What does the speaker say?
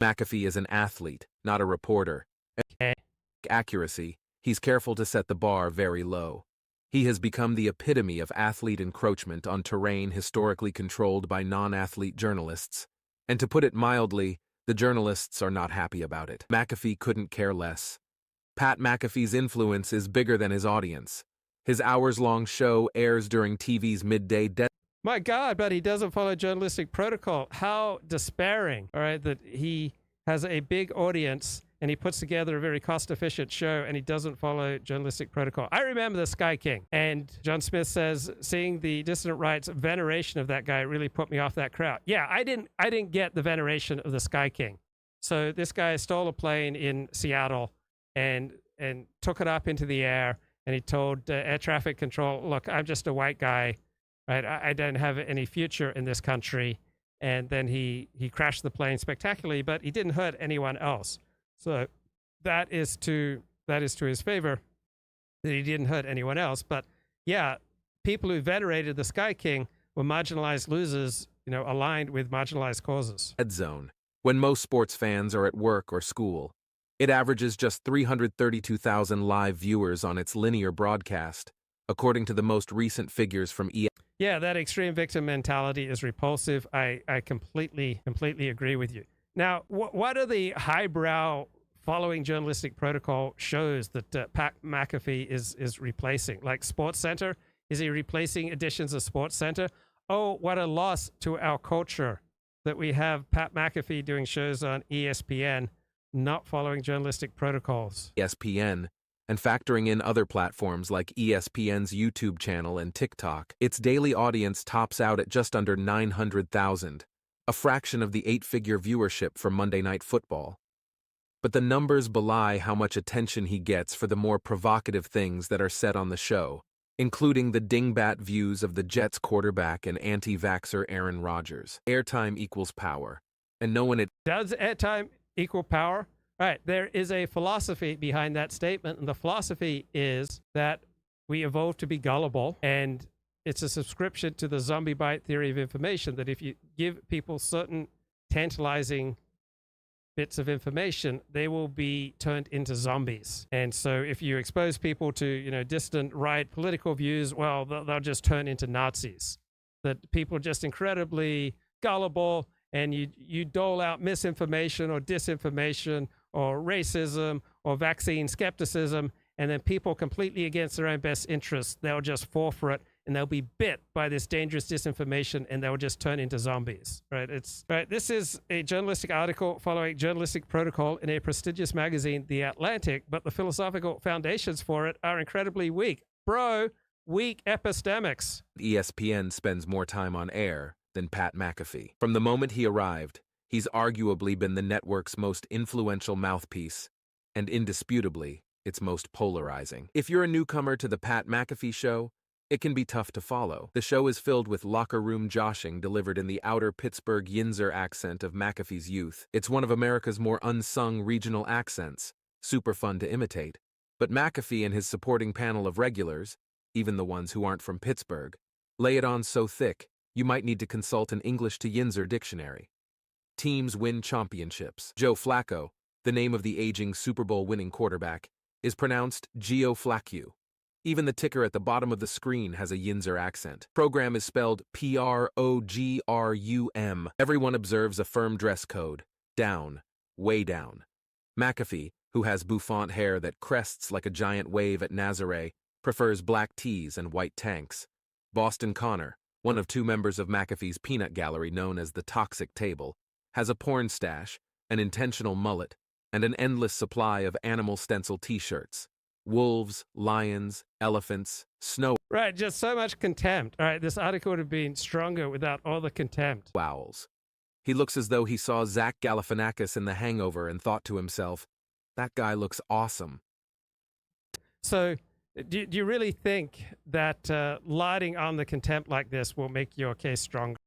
McAfee is an athlete, not a reporter. Okay. Accuracy, he's careful to set the bar very low. He has become the epitome of athlete encroachment on terrain historically controlled by non-athlete journalists. And to put it mildly, the journalists are not happy about it. McAfee couldn't care less. Pat McAfee's influence is bigger than his audience. His hours-long show airs during TV's midday deadline. My God, but he doesn't follow journalistic protocol. How despairing, all right, that he has a big audience and he puts together a very cost-efficient show and he doesn't follow journalistic protocol. I remember the Sky King, and John Smith says seeing the dissident right's veneration of that guy really put me off that crowd. Yeah, I didn't get the veneration of the Sky King. So this guy stole a plane in Seattle and took it up into the air, and he told air traffic control, look, I'm just a white guy, right? I don't have any future in this country. And then he crashed the plane spectacularly, but he didn't hurt anyone else. So that is to his favor that he didn't hurt anyone else. But yeah, people who venerated the Sky King were marginalized losers, aligned with marginalized causes. Red Zone. When most sports fans are at work or school, it averages just 332,000 live viewers on its linear broadcast, according to the most recent figures from ESPN. Yeah, that extreme victim mentality is repulsive. I completely agree with you. Now, what are the highbrow following journalistic protocol shows that Pat McAfee is replacing? Like Sports Center? Is he replacing editions of Sports Center? Oh, what a loss to our culture that we have Pat McAfee doing shows on ESPN, not following journalistic protocols. ESPN, and factoring in other platforms like ESPN's YouTube channel and TikTok, its daily audience tops out at just under 900,000, a fraction of the 8-figure viewership for Monday Night Football. But the numbers belie how much attention he gets for the more provocative things that are said on the show, including the dingbat views of the Jets quarterback and anti-vaxxer Aaron Rodgers. Airtime equals power, and no one... Does airtime equal power? All right, there is a philosophy behind that statement, and the philosophy is that we evolved to be gullible, and it's a subscription to the zombie bite theory of information, that if you give people certain tantalizing bits of information, they will be turned into zombies. And so if you expose people to, distant right political views, well, they'll just turn into Nazis. That people are just incredibly gullible, and you dole out misinformation or disinformation or racism or vaccine skepticism, and then people completely against their own best interests, they'll just fall for it, and they'll be bit by this dangerous disinformation, and they'll just turn into zombies. Right? This is a journalistic article following journalistic protocol in a prestigious magazine, The Atlantic, but the philosophical foundations for it are incredibly weak. Weak epistemics. ESPN spends more time on air than Pat McAfee. From the moment he arrived, he's arguably been the network's most influential mouthpiece, and indisputably, its most polarizing. If you're a newcomer to the Pat McAfee show, it can be tough to follow. The show is filled with locker room joshing delivered in the outer Pittsburgh Yinzer accent of McAfee's youth. It's one of America's more unsung regional accents, super fun to imitate. But McAfee and his supporting panel of regulars, even the ones who aren't from Pittsburgh, lay it on so thick, you might need to consult an English to Yinzer dictionary. Teams win championships. Joe Flacco, the name of the aging Super Bowl winning quarterback, is pronounced Gio Flacco. Even the ticker at the bottom of the screen has a Yinzer accent. Program is spelled P-R-O-G-R-U-M. Everyone observes a firm dress code. Down. Way down. McAfee, who has bouffant hair that crests like a giant wave at Nazaré, prefers black tees and white tanks. Boston Connor, one of two members of McAfee's peanut gallery known as the Toxic Table, has a porn stash, an intentional mullet, and an endless supply of animal stencil t-shirts. Wolves, lions, elephants, snow... Right, just so much contempt. All right, this article would have been stronger without all the contempt. Owls. He looks as though he saw Zach Galifianakis in The Hangover and thought to himself, that guy looks awesome. So, do you really think that lighting on the contempt like this will make your case stronger?